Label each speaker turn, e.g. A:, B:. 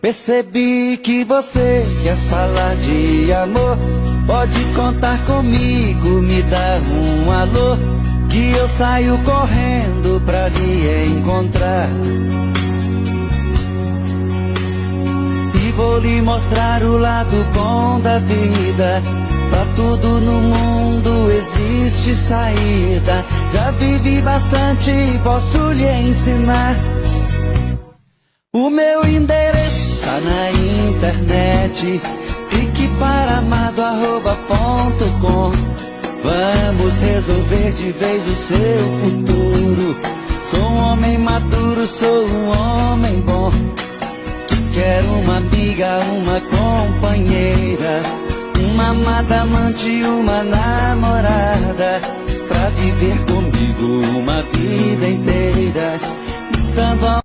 A: Percebi que você quer falar de amor. Pode contar comigo, me dá um alô, que eu saio correndo pra lhe encontrar. E vou lhe mostrar o lado bom da vida. Pra tudo no mundo existe saída. Já vivi bastante e posso lhe ensinar. O meu endereço tá na internet, fiqueparamado@.com. Vamos resolver de vez o seu futuro. Sou um homem maduro, sou um homem bom, que quero uma amiga, uma companheira, uma amada amante, uma namorada, pra viver comigo uma vida inteira. Estando